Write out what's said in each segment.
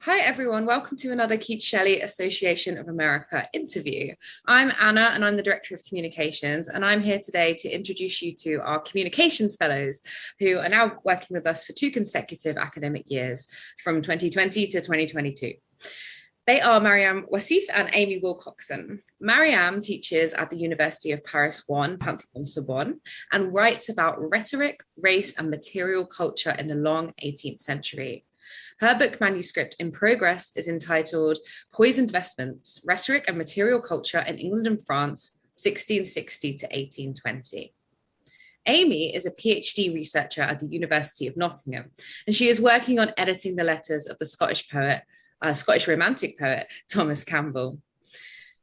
Hi everyone, welcome to another Keats-Shelley Association of America interview. I'm Anna and I'm the Director of Communications, and I'm here today to introduce you to our Communications Fellows who are now working with us for 2 consecutive academic years from 2020 to 2022. They are Mariam Wasif and Amy Wilcoxon. Mariam teaches at the University of Paris 1, Panthéon-Sorbonne, and writes about rhetoric, race, and material culture in the long 18th century. Her book manuscript in progress is entitled Poisoned Vestments, Rhetoric and Material Culture in England and France, 1660 to 1820. Amy is a PhD researcher at the University of Nottingham, and she is working on editing the letters of the Scottish Romantic poet, Thomas Campbell.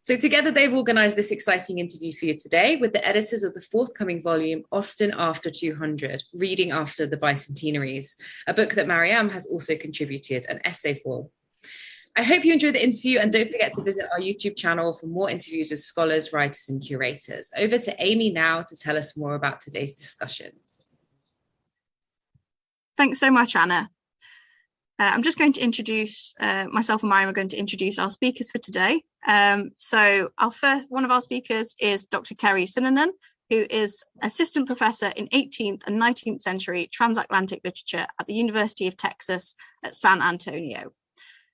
So together they've organised this exciting interview for you today with the editors of the forthcoming volume, Austen After 200, Reading After the Bicentenaries, a book that Mariam has also contributed an essay for. I hope you enjoy the interview, and don't forget to visit our YouTube channel for more interviews with scholars, writers and curators. Over to Amy now to tell us more about today's discussion. Thanks so much, Anna. I'm just going to introduce myself and Mariam are going to introduce our speakers for today. So one of our speakers is Dr. Kerry Sinanan, who is assistant professor in 18th and 19th century transatlantic literature at the University of Texas at San Antonio.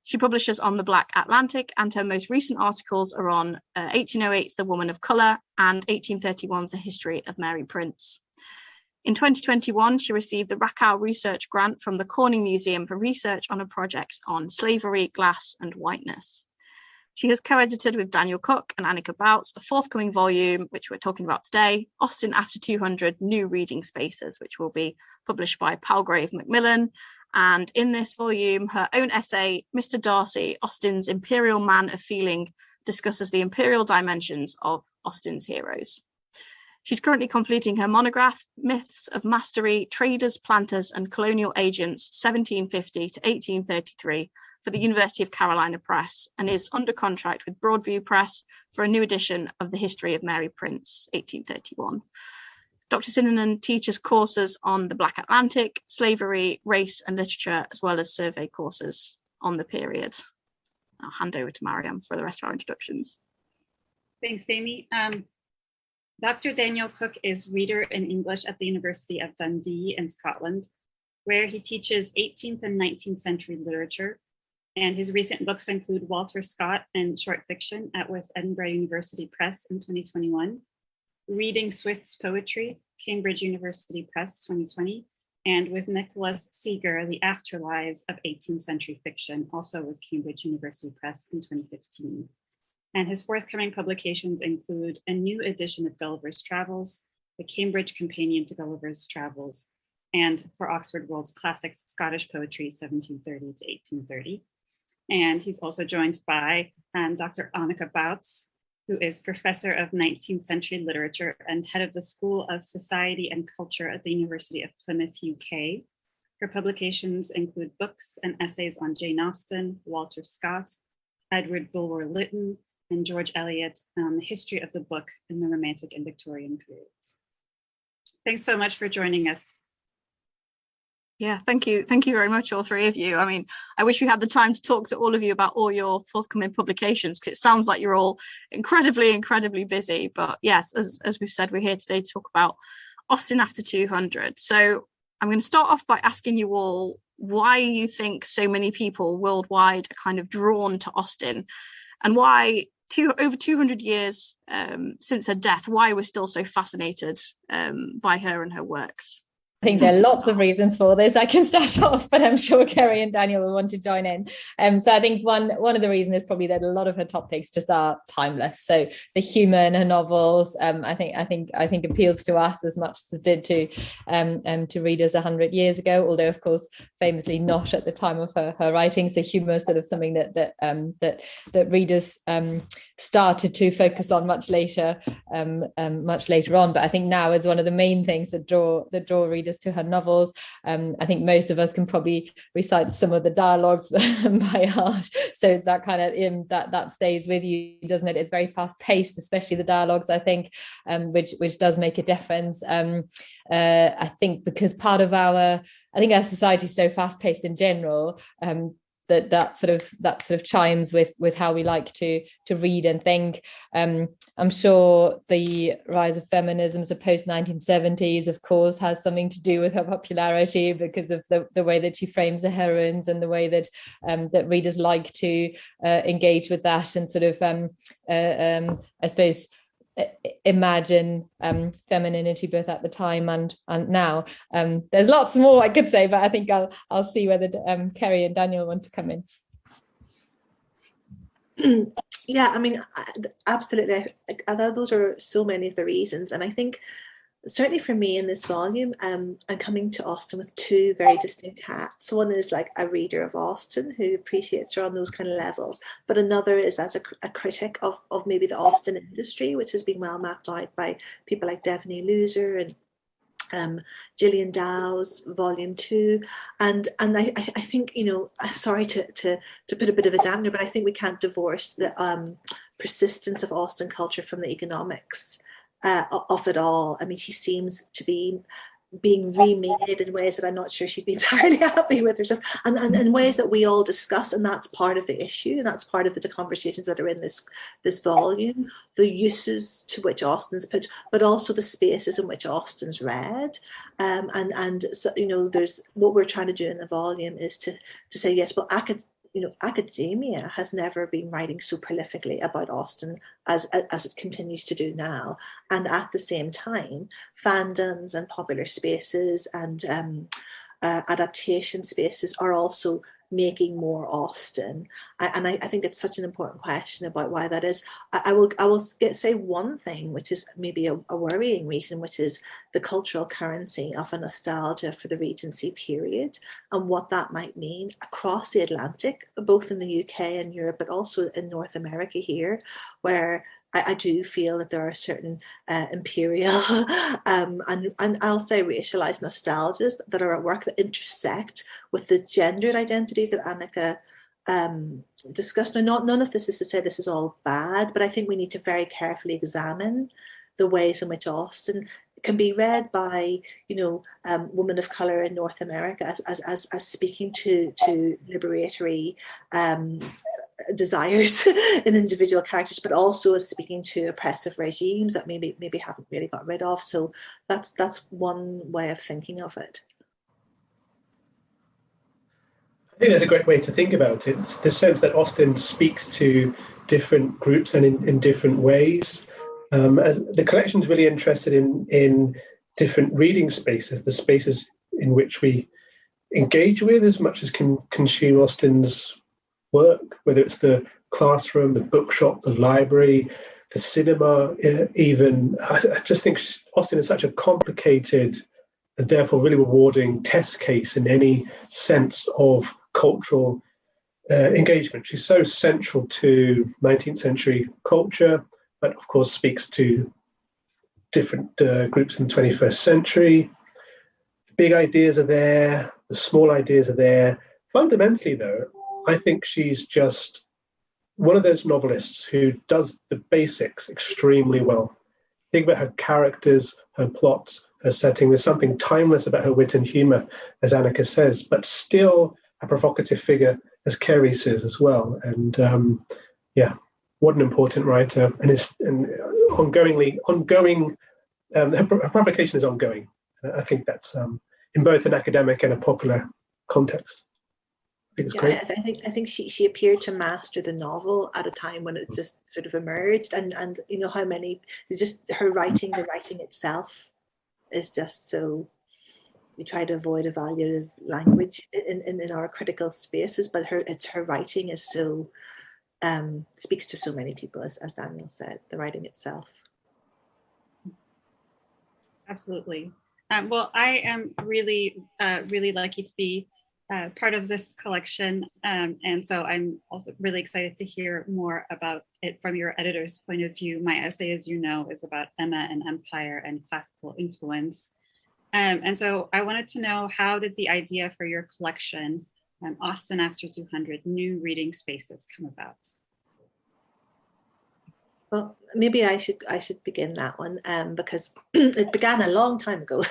She publishes on the Black Atlantic, and her most recent articles are on 1808's The Woman of Colour and 1831's A History of Mary Prince. In 2021, she received the Rakow Research Grant from the Corning Museum for research on a project on slavery, glass, and whiteness. She has co-edited with Daniel Cook and Annika Bautz a forthcoming volume, which we're talking about today, Austen After 200 New Reading Spaces, which will be published by Palgrave Macmillan. And in this volume, her own essay, Mr. Darcy, Austen's Imperial Man of Feeling, discusses the imperial dimensions of Austen's heroes. She's currently completing her monograph, Myths of Mastery, Traders, Planters and Colonial Agents, 1750 to 1833, for the University of Carolina Press, and is under contract with Broadview Press for a new edition of The History of Mary Prince, 1831. Dr. Sinanan teaches courses on the Black Atlantic, slavery, race and literature, as well as survey courses on the period. I'll hand over to Mariam for the rest of our introductions. Thanks, Amy. Dr. Daniel Cook is reader in English at the University of Dundee in Scotland, where he teaches 18th and 19th century literature. And his recent books include Walter Scott and short fiction with Edinburgh University Press in 2021, Reading Swift's Poetry, Cambridge University Press 2020, and with Nicholas Seeger, The Afterlives of 18th Century Fiction, also with Cambridge University Press in 2015. And his forthcoming publications include a new edition of Gulliver's Travels, the Cambridge Companion to Gulliver's Travels, and for Oxford World's Classics Scottish Poetry, 1730 to 1830. And he's also joined by Dr. Annika Bautz, who is Professor of 19th Century Literature and head of the School of Society and Culture at the University of Plymouth, UK. Her publications include books and essays on Jane Austen, Walter Scott, Edward Bulwer Lytton, and George Eliot on the history of the book in the Romantic and Victorian periods. Thanks so much for joining us. Yeah, thank you. Thank you very much, all three of you. I mean, I wish we had the time to talk to all of you about all your forthcoming publications, because it sounds like you're all incredibly busy. But yes, as we've said, we're here today to talk about Austen After 200. So I'm going to start off by asking you all why you think so many people worldwide are kind of drawn to Austen, and why over 200 years since her death, why we're still so fascinated by her and her works. I think there are lots of reasons for this. I can start off, but I'm sure Kerry and Daniel will want to join in. So I think one of the reasons is probably that a lot of her topics just are timeless. So the humour in her novels, I think appeals to us as much as it did to readers 100 years ago. Although, of course, famously not at the time of her writing. So humour is sort of something that readers started to focus on much later on. But I think now is one of the main things that draw readers to her novels. I think most of us can probably recite some of the dialogues by heart, so it's that kind of that stays with you, doesn't it? It's very fast paced, especially the dialogues, I think, which does make a difference. I think because part of our society is so fast paced in general, that sort of chimes with how we like to read and think. I'm sure the rise of feminisms of post-1970s, of course, has something to do with her popularity because of the way that she frames the heroines and the way that that readers like to engage with that and sort of I suppose imagine femininity both at the time and now. There's lots more I could say, but I think I'll see whether Kerry and Daniel want to come in. Yeah, I mean, absolutely. Those are so many of the reasons, and I think certainly for me in this volume, I'm coming to Austen with two very distinct hats. One is like a reader of Austen who appreciates her on those kind of levels, but another is as a critic of maybe the Austen industry, which has been well mapped out by people like Devaney Loser and Gillian Dow's Volume 2, and I think, you know, sorry to put a bit of a dampener, but I think we can't divorce the persistence of Austen culture from the economics of it all. I mean, she seems to be being remade in ways that I'm not sure she'd be entirely happy with herself, and in ways that we all discuss, and that's part of the issue, and that's part of the conversations that are in this volume, the uses to which Austen's put, but also the spaces in which Austen's read, and so, you know, there's what we're trying to do in the volume is to say, yes, well, academia has never been writing so prolifically about Austen as it continues to do now. And at the same time, fandoms and popular spaces and adaptation spaces are also making more Austen. And I think it's such an important question about why that is. I will say one thing, which is maybe a worrying reason, which is the cultural currency of a nostalgia for the Regency period and what that might mean across the Atlantic, both in the UK and Europe, but also in North America here, where I do feel that there are certain imperial and I'll say racialized nostalgias that are at work that intersect with the gendered identities that Annika discussed. Now, none of this is to say this is all bad, but I think we need to very carefully examine the ways in which Austen can be read by, you know, women of color in North America as speaking to liberatory desires in individual characters, but also as speaking to oppressive regimes that maybe haven't really got rid of. So that's one way of thinking of it. I think that's a great way to think about it. It's the sense that Austen speaks to different groups and in different ways. As the collection's really interested in different reading spaces, the spaces in which we engage with as much as can consume Austen's work, whether it's the classroom, the bookshop, the library, the cinema, even. I just think Austen is such a complicated and therefore really rewarding test case in any sense of cultural engagement. She's so central to 19th century culture, but of course speaks to different groups in the 21st century. The big ideas are there, the small ideas are there. Fundamentally, though, I think she's just one of those novelists who does the basics extremely well. Think about her characters, her plots, her setting. There's something timeless about her wit and humour, as Annika says, but still a provocative figure, as Kerry says as well. And what an important writer. And her publication is ongoing. I think that's in both an academic and a popular context. It's great. I think she appeared to master the novel at a time when it just sort of emerged, and you know how many just her writing, the writing itself is just so. We try to avoid evaluative language in our critical spaces, but her writing is so speaks to so many people, as Daniel said, the writing itself. Absolutely. Well, I am really lucky to be part of this collection. And so I'm also really excited to hear more about it from your editor's point of view. My essay, as you know, is about Emma and Empire and classical influence. And so I wanted to know, how did the idea for your collection, Austen After 200, New Reading Spaces, come about? Well, maybe I should begin that one because it began a long time ago,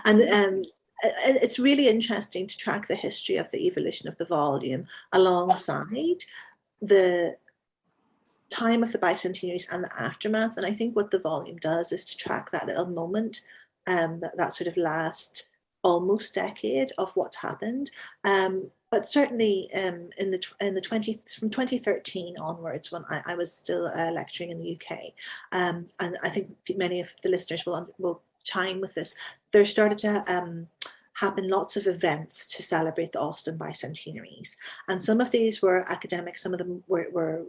and it's really interesting to track the history of the evolution of the volume alongside the time of the bicentenaries and the aftermath. And I think what the volume does is to track that little moment, that sort of last almost decade of what's happened. But certainly from 2013 onwards, when I was still lecturing in the UK, and I think many of the listeners will chime with this, there started to happen lots of events to celebrate the Austen bicentenaries. And some of these were academic, some of them were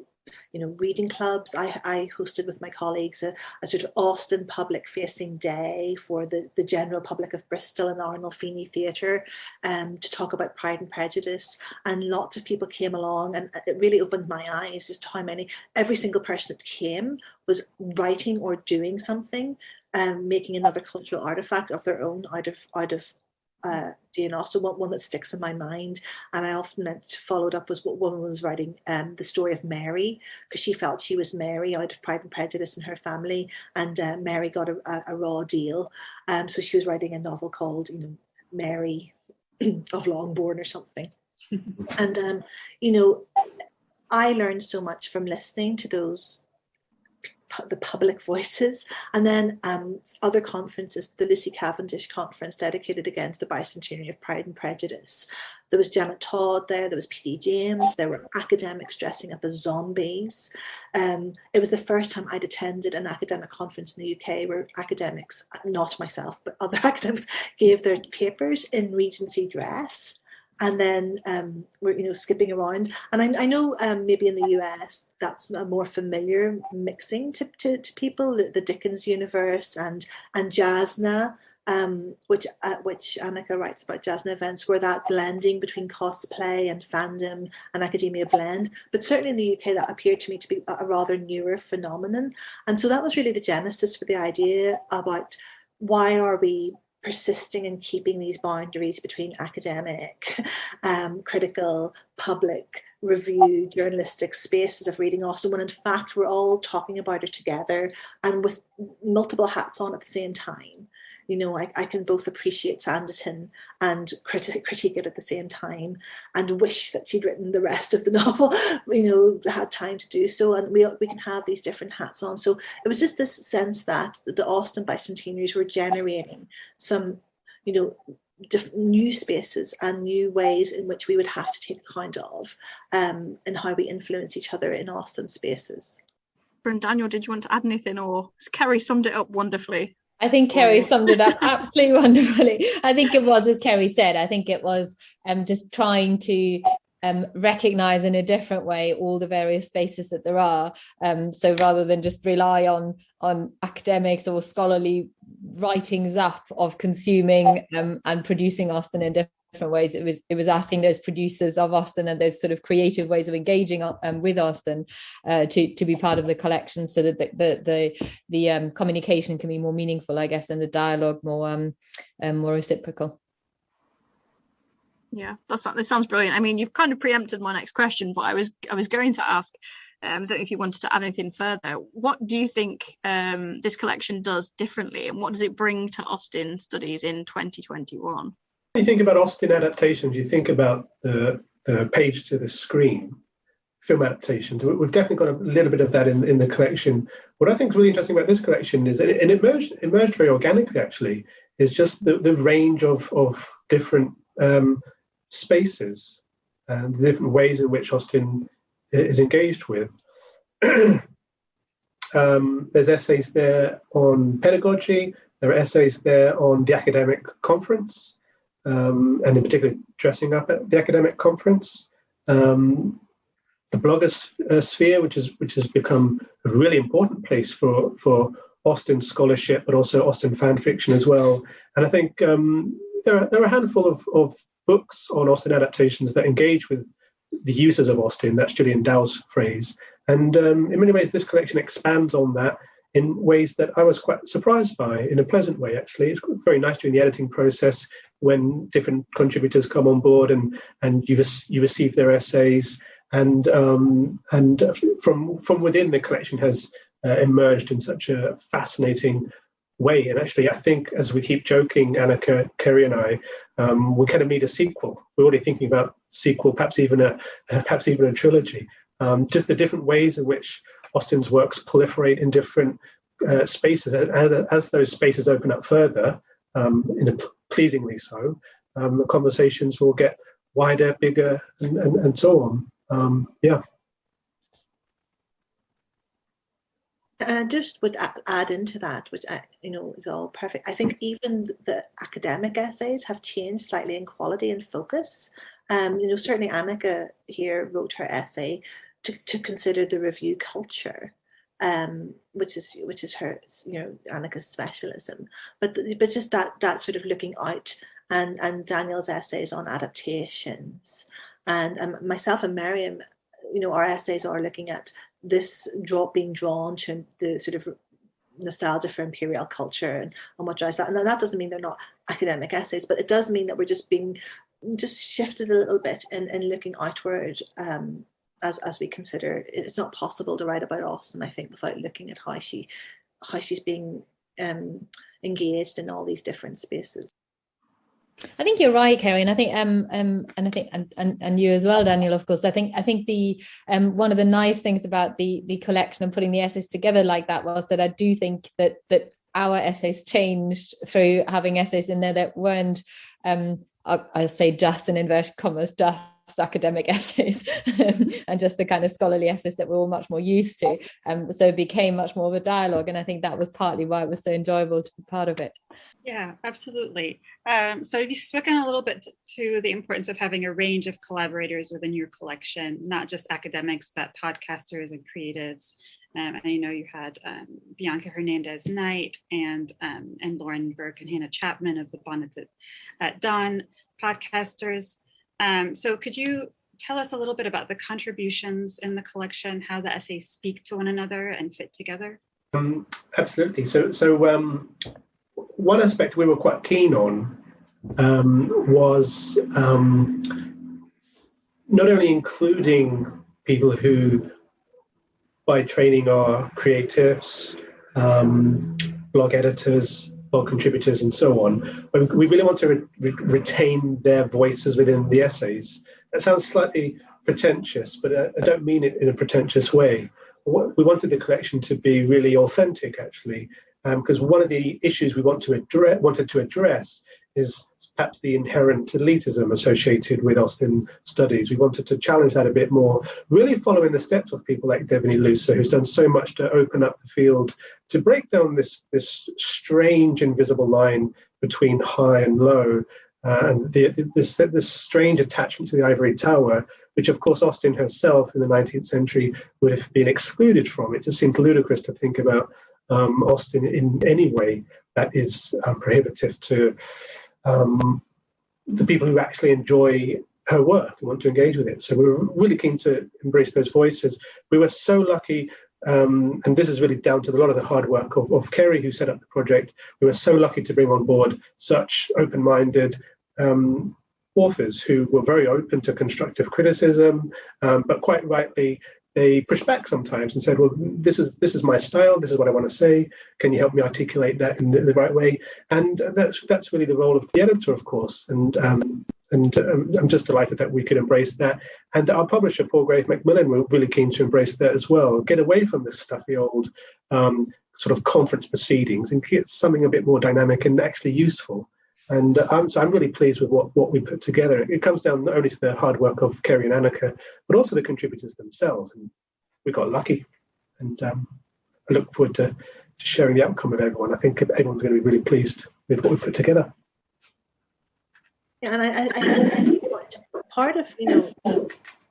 reading clubs. I hosted with my colleagues a sort of Austen public facing day for the general public of Bristol and the Arnolfini Theatre to talk about Pride and Prejudice. And lots of people came along, and it really opened my eyes as to how every single person that came was writing or doing something, making another cultural artifact of their own out of Jane Austen. One that sticks in my mind, and I often followed up, was what woman was writing the story of Mary, because she felt she was Mary out of Pride and Prejudice in her family, and Mary got a raw deal, so she was writing a novel called Mary of Longbourn or something. And I learned so much from listening to the public voices. And then other conferences, the Lucy Cavendish conference dedicated again to the bicentenary of Pride and Prejudice. There was Janet Todd there was P.D. James, there were academics dressing up as zombies. It was the first time I'd attended an academic conference in the UK where academics, not myself, but other academics, gave their papers in Regency dress. And then we're skipping around, and I know maybe in the US that's a more familiar mixing to people, the Dickens universe and Jasna, which Annika writes about, Jasna events, where that blending between cosplay and fandom and academia blend. But certainly in the UK that appeared to me to be a rather newer phenomenon, and so that was really the genesis for the idea about why are we persisting in keeping these boundaries between academic, critical, public, review, journalistic spaces of reading Austen, when in fact we're all talking about it together and with multiple hats on at the same time. I can both appreciate Sanditon and critique it at the same time, and wish that she'd written the rest of the novel, had time to do so, and we can have these different hats on. So it was just this sense that the Austen bicentenaries were generating some, new spaces and new ways in which we would have to take account of, and how we influence each other in Austen spaces. And Daniel, did you want to add anything, or has Kerry summed it up wonderfully? I think Kerry summed it up absolutely wonderfully. I think it was, as Kerry said, I think it was just trying to recognise in a different way all the various spaces that there are. So rather than just rely on academics or scholarly writings up of consuming and producing Austen in different ways, it was asking those producers of Austen and those sort of creative ways of engaging with Austen to be part of the collection, so that the communication can be more meaningful, I guess, and the dialogue more reciprocal. Yeah, that sounds brilliant. I mean, you've kind of preempted my next question, but I was going to ask, I don't know if you wanted to add anything further. What do you think this collection does differently, and what does it bring to Austen studies in 2021? When you think about Austen adaptations, you think about the page to the screen, film adaptations. We've definitely got a little bit of that in the collection. What I think is really interesting about this collection is, and it emerged very organically actually, is just the range of different spaces and the different ways in which Austen is engaged with. There's essays there on pedagogy, there are essays there on the academic conference, and in particular dressing up at the academic conference, the blogger sphere, which has become a really important place for Austen scholarship, but also Austen fan fiction as well. And I think there are a handful of books on Austen adaptations that engage with the users of Austen. That's Gillian Dow's phrase. And in many ways, this collection expands on that in ways that I was quite surprised by, in a pleasant way, actually. It's very nice during the editing process when different contributors come on board and you receive their essays. And from within, the collection has emerged in such a fascinating way. And actually, I think as we keep joking, Annika, Kerry, and I, we kind of need a sequel. We're already thinking about sequel, perhaps even a trilogy. Just the different ways in which Austen's works proliferate in different spaces, and as those spaces open up further, pleasingly so, the conversations will get wider, bigger, and so on. Yeah. And I just would add into that, which is all perfect. I think even the academic essays have changed slightly in quality and focus. Certainly Annika here wrote her essay to consider the review culture, which is her, Annika's specialism. But just that sort of looking out, and Daniel's essays on adaptations, and myself and Miriam, our essays are looking at this being drawn to the sort of nostalgia for imperial culture and what drives that. And that doesn't mean they're not academic essays, but it does mean that we're just shifted a little bit in looking outward, as we consider it's not possible to write about Austen, I think, without looking at how she's being engaged in all these different spaces. I think you're right, Kerry, and I think and I think and you as well, Daniel, of course. I think the one of the nice things about the collection and putting the essays together like that was that I do think that our essays changed through having essays in there that weren't I say just in inverted commas, just academic essays and just the kind of scholarly essays that we're all much more used to. So it became much more of a dialogue, and I think that was partly why it was so enjoyable to be part of it. Yeah, absolutely. So you've spoken a little bit to the importance of having a range of collaborators within your collection, not just academics, but podcasters and creatives. And I know you had Bianca Hernandez-Knight and Lauren Burke and Hannah Chapman of the Bonnets at Dawn podcasters. So could you tell us a little bit about the contributions in the collection, how the essays speak to one another and fit together? Absolutely. So one aspect we were quite keen on was not only including people who by training are creatives, blog editors, blog contributors, and so on, but we really want to retain their voices within the essays. That sounds slightly pretentious, but I don't mean it in a pretentious way. We wanted the collection to be really authentic, actually, because one of the issues we wanted to address is perhaps the inherent elitism associated with Austen studies. We wanted to challenge that a bit more, really following the steps of people like Devaney Lucer, who's done so much to open up the field, to break down this strange invisible line between high and low, and this strange attachment to the ivory tower, which of course Austen herself in the 19th century would have been excluded from. It just seems ludicrous to think about Austen in any way that is prohibitive to the people who actually enjoy her work and want to engage with it. So we were really keen to embrace those voices. We were so lucky, and this is really down to a lot of the hard work of Kerry, who set up the project. We were so lucky to bring on board such open-minded authors who were very open to constructive criticism, but quite rightly, they pushed back sometimes and said, well, this is my style, this is what I want to say, can you help me articulate that in the right way? And that's really the role of the editor, of course, and I'm just delighted that we could embrace that. And our publisher, Paul Grave Macmillan, were really keen to embrace that as well, get away from this stuffy old sort of conference proceedings and get something a bit more dynamic and actually useful. And so I'm really pleased with what we put together. It comes down not only to the hard work of Kerry and Annika, but also the contributors themselves. And we got lucky. And I look forward to sharing the outcome with everyone. I think everyone's going to be really pleased with what we put together. Yeah, and I think part of,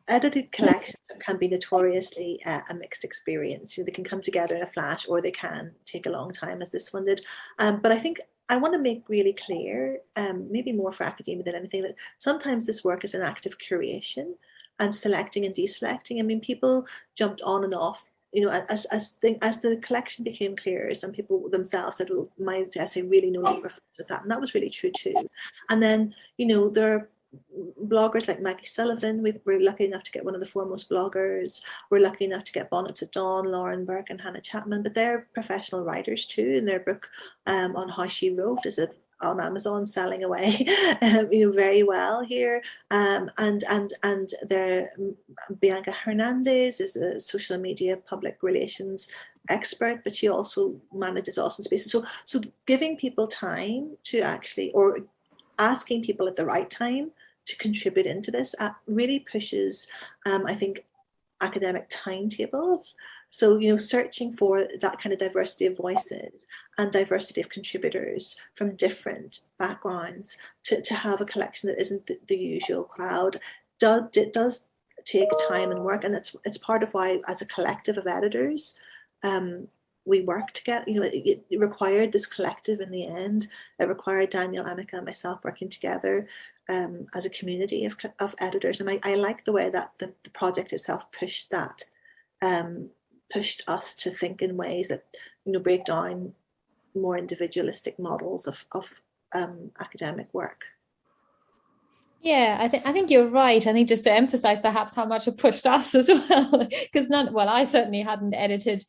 edited collections can be notoriously a mixed experience. They can come together in a flash, or they can take a long time, as this one did. But I think I want to make really clear, maybe more for academia than anything, that sometimes this work is an act of curation and selecting and deselecting. I mean, people jumped on and off, as the collection became clearer. Some people themselves said, well, my essay really no longer fits with that. And that was really true too. And then, there are bloggers like Maggie Sullivan. We're lucky enough to get one of the foremost bloggers. We're lucky enough to get Bonnets at Dawn, Lauren Burke and Hannah Chapman, but they're professional writers too, and their book on how she wrote is on Amazon selling away very well here, and there Bianca Hernandez is a social media public relations expert, but she also manages Austen Spaces. So giving people time to actually, or asking people at the right time to contribute into this really pushes, I think, academic timetables. So, searching for that kind of diversity of voices and diversity of contributors from different backgrounds to have a collection that isn't the usual crowd, it does take time and work. And it's part of why, as a collective of editors, we work together. It required this collective in the end. It required Daniel, Annika, and myself working together as a community of editors. And I like the way that the project itself pushed that, pushed us to think in ways that break down more individualistic models of academic work. Yeah, I think you're right. I think just to emphasize perhaps how much it pushed us as well, because I certainly hadn't edited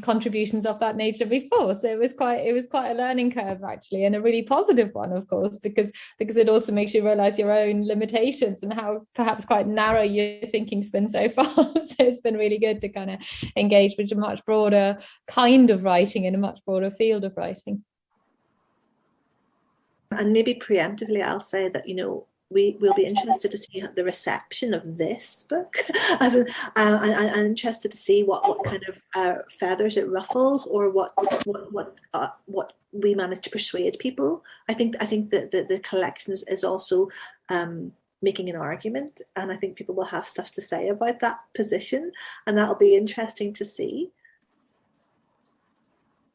contributions of that nature before, so it was quite a learning curve actually, and a really positive one, of course, because it also makes you realize your own limitations and how perhaps quite narrow your thinking's been so far. So it's been really good to kind of engage with a much broader kind of writing and a much broader field of writing. And maybe preemptively I'll say that we will be interested to see the reception of this book. I'm interested to see what kind of feathers it ruffles, or what we manage to persuade people. I think that the collection is also making an argument, and I think people will have stuff to say about that position, and that'll be interesting to see.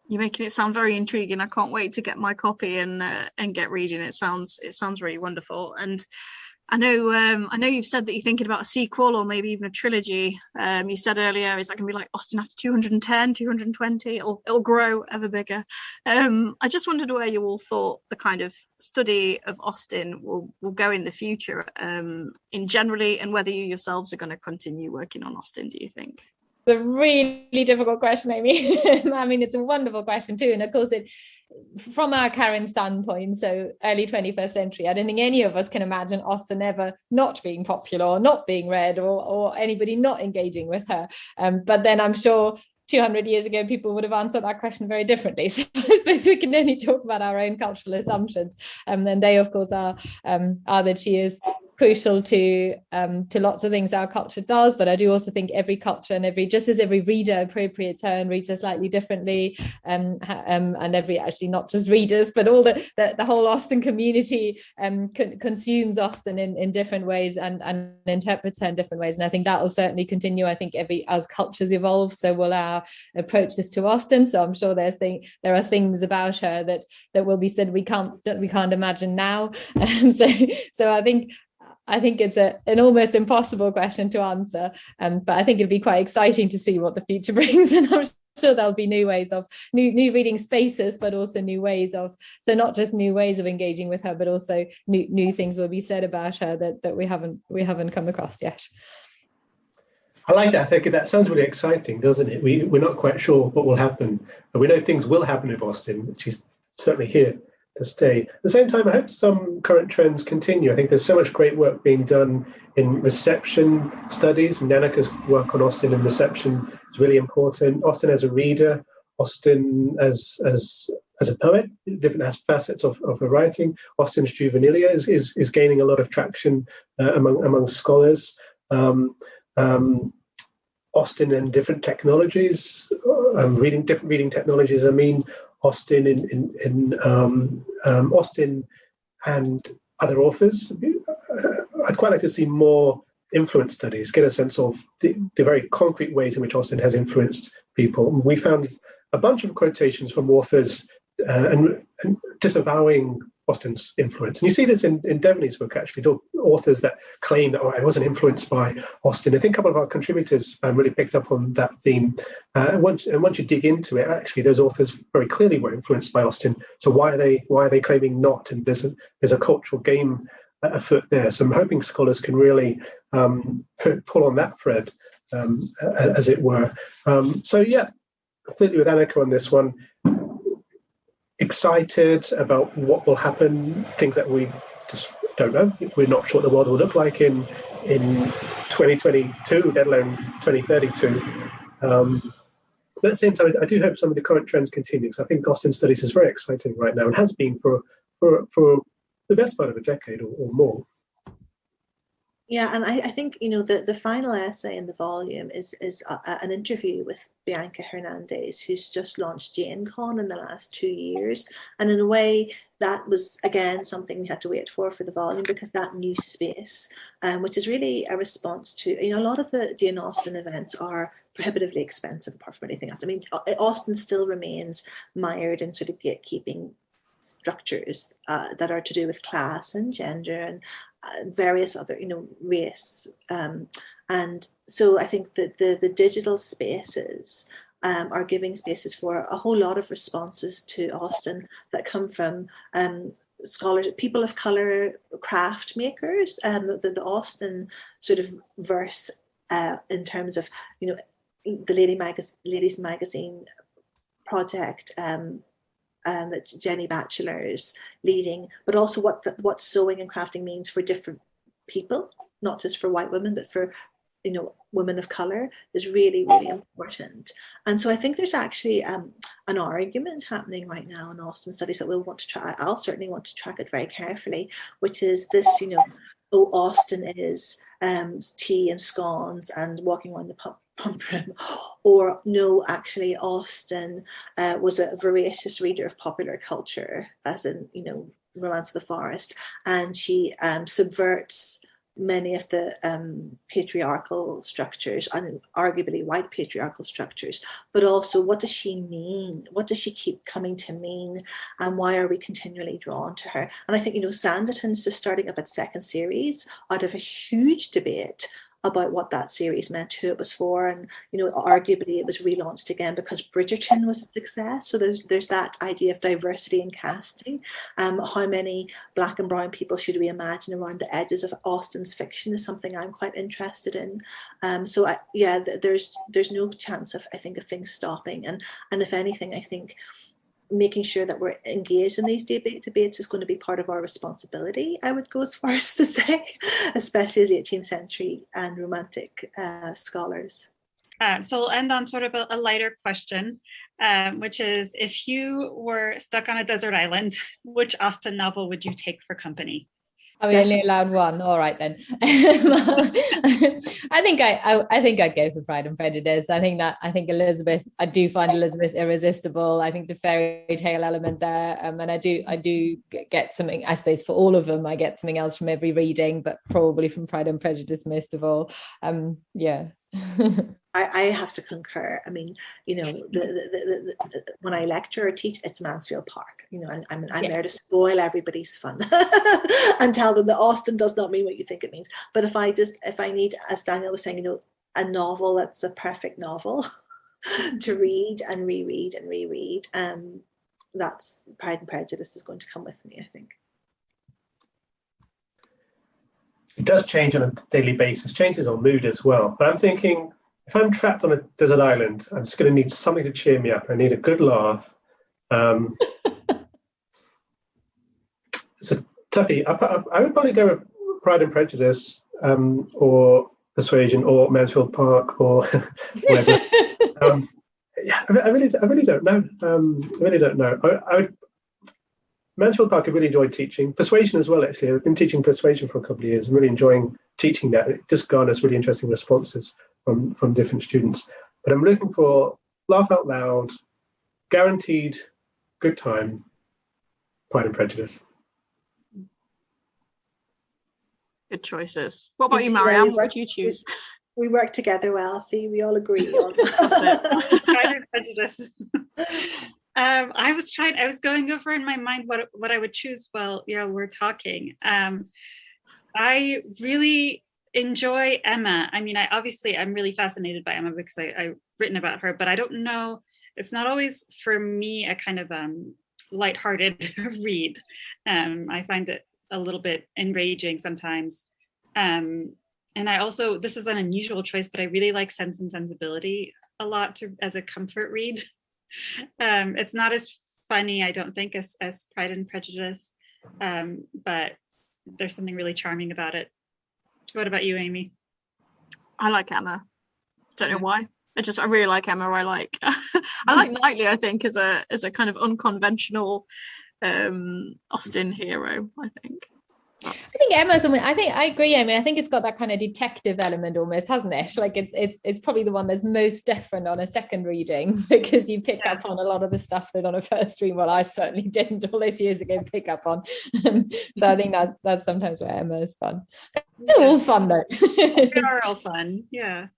You're making it sound very intriguing. I can't wait to get my copy and get reading. It sounds really wonderful. And I know you've said that you're thinking about a sequel or maybe even a trilogy. You said earlier, is that going to be like Austen after 210, 220? It'll grow ever bigger. I just wondered where you all thought the kind of study of Austen will go in the future, in generally, and whether you yourselves are going to continue working on Austen, do you think? It's a really difficult question, Amy. I mean, it's a wonderful question too. And of course, from our current standpoint, so early 21st century, I don't think any of us can imagine Austen ever not being popular or not being read, or anybody not engaging with her. But then I'm sure 200 years ago, people would have answered that question very differently. So I suppose we can only talk about our own cultural assumptions. And they, of course, are that she is crucial to lots of things our culture does, but I do also think every culture and just as every reader appropriates her and reads her slightly differently, and every, actually not just readers, but all the whole Austen community consumes Austen in different ways and interprets her in different ways, and I think that will certainly continue. I think as cultures evolve, so will our approaches to Austen. So I'm sure there are things about her that will be said we can't imagine now. So I think it's an almost impossible question to answer, but I think it'll be quite exciting to see what the future brings, and I'm sure there'll be new ways of new reading spaces, but also new ways of, so not just new ways of engaging with her, but also new things will be said about her that we haven't come across yet. I like that. I think that sounds really exciting, doesn't it? We're not quite sure what will happen, but we know things will happen with Austen. She's certainly here to stay. At the same time, I hope some current trends continue. I think there's so much great work being done in reception studies. Annika's work on Austen and reception is really important. Austen as a reader, Austen as a poet, different facets of her writing. Austen's juvenilia is gaining a lot of traction among scholars. Austen and different technologies, different reading technologies. I mean, Austen Austen and other authors. I'd quite like to see more influence studies, get a sense of the very concrete ways in which Austen has influenced people. We found a bunch of quotations from authors and disavowing Austen's influence. And you see this in Devaney's book, actually, the authors that claim that I wasn't influenced by Austen. I think a couple of our contributors really picked up on that theme. And once you dig into it, actually, those authors very clearly were influenced by Austen. So why are they claiming not? And there's a cultural game afoot there. So I'm hoping scholars can really pull on that thread, as it were. So yeah, completely with Annika on this one. Excited about what will happen, things that we just don't know. We're not sure what the world will look like in 2022, let alone 2032. But at the same time, I do hope some of the current trends continue, because I think Austen studies is very exciting right now and has been for the best part of a decade or more. Yeah, and I think, you know, the final essay in the volume is an interview with Bianca Hernandez, who's just launched JaneCon in the last 2 years. And in a way, that was, again, something we had to wait for the volume, because that new space, which is really a response to, you know, a lot of the Jane Austen events are prohibitively expensive apart from anything else. I mean, Austen still remains mired in sort of gatekeeping structures that are to do with class and gender and various other, you know, race. And so I think that the digital spaces are giving spaces for a whole lot of responses to Austen that come from scholars, people of colour, craft makers. The Austen sort of verse in terms of, you know, the Ladies Magazine project, that Jenny Batchelor is leading, but also what sewing and crafting means for different people, not just for white women, but for, you know, women of colour, is really, really important. And so I think there's actually an argument happening right now in Austen studies that we'll want to try. I'll certainly want to track it very carefully, which is this, you know, oh, Austen is tea and scones and walking around the pump room, or no, actually Austen was a voracious reader of popular culture, as in, you know, Romance of the Forest, and she subverts many of the patriarchal structures, and arguably white patriarchal structures, but also what does she mean? What does she keep coming to mean? And why are we continually drawn to her? And I think, you know, Sanditon's just starting up its second series out of a huge debate about what that series meant, who it was for, and, you know, arguably it was relaunched again because Bridgerton was a success. So there's that idea of diversity in casting. How many black and brown people should we imagine around the edges of Austen's fiction is something I'm quite interested in. There's no chance of, I think, of things stopping, and if anything, I think making sure that we're engaged in these debates is going to be part of our responsibility, I would go as far as to say, especially as 18th century and romantic scholars. So we'll end on sort of a lighter question, which is, if you were stuck on a desert island, which Austen novel would you take for company? I mean, only allowed one. All right then. I think I'd go for Pride and Prejudice. I think Elizabeth. I do find Elizabeth irresistible. I think the fairy tale element there, and I do get something. I suppose for all of them, I get something else from every reading, but probably from Pride and Prejudice most of all. Yeah. I have to concur. I mean, you know, the when I lecture or teach, it's Mansfield Park. You know, and I'm there to spoil everybody's fun and tell them that Austen does not mean what you think it means. But if I need, as Daniel was saying, you know, a novel that's a perfect novel to read and reread and reread, that's Pride and Prejudice is going to come with me, I think. It does change on a daily basis, changes on mood as well. But I'm thinking, if I'm trapped on a desert island, I'm just going to need something to cheer me up. I need a good laugh. It's a toughie. I would probably go with Pride and Prejudice, or Persuasion, or Mansfield Park, or whatever. I really don't know. I would. Mansfield Park, I really enjoyed teaching. Persuasion as well, actually. I've been teaching Persuasion for a couple of years. I'm really enjoying teaching that. It just garners really interesting responses from different students. But I'm looking for laugh out loud, guaranteed good time, Pride and Prejudice. Good choices. What about you, Mariam? What would you choose? We work together well. See, we all agree on that. Pride and Prejudice. I was going over in my mind what I would choose while we're talking. I really enjoy Emma. I mean, I'm really fascinated by Emma because I've written about her, but I don't know, it's not always for me a kind of lighthearted read. I find it a little bit enraging sometimes. And I also, this is an unusual choice, but I really like Sense and Sensibility a lot as a comfort read. It's not as funny, I don't think, as Pride and Prejudice, but there's something really charming about it. What about you, Amy? I like Emma. Don't know why. I really like Emma. I like Knightley, I think, as a kind of unconventional Austen hero, I think. I think Emma's, I think I agree, Amy. I think it's got that kind of detective element almost, hasn't it? Like it's probably the one that's most different on a second reading, because you pick up on a lot of the stuff that on a first read, well, I certainly didn't all those years ago pick up on. So I think that's sometimes where Emma is fun. They're all fun though. They are all fun, yeah.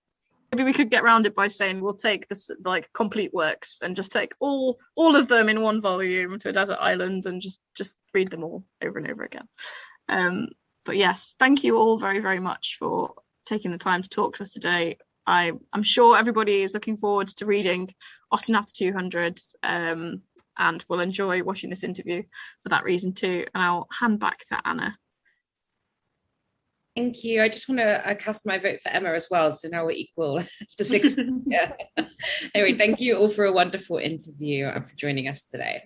Maybe we could get around it by saying we'll take this like complete works and just take all of them in one volume to a desert island and just read them all over and over again. But yes, thank you all very, very much for taking the time to talk to us today. I'm sure everybody is looking forward to reading Austen After 200, and will enjoy watching this interview for that reason too. And I'll hand back to Anna. Thank you. I just want to cast my vote for Emma as well. So now we're equal to 6. Yeah. Anyway, thank you all for a wonderful interview and for joining us today.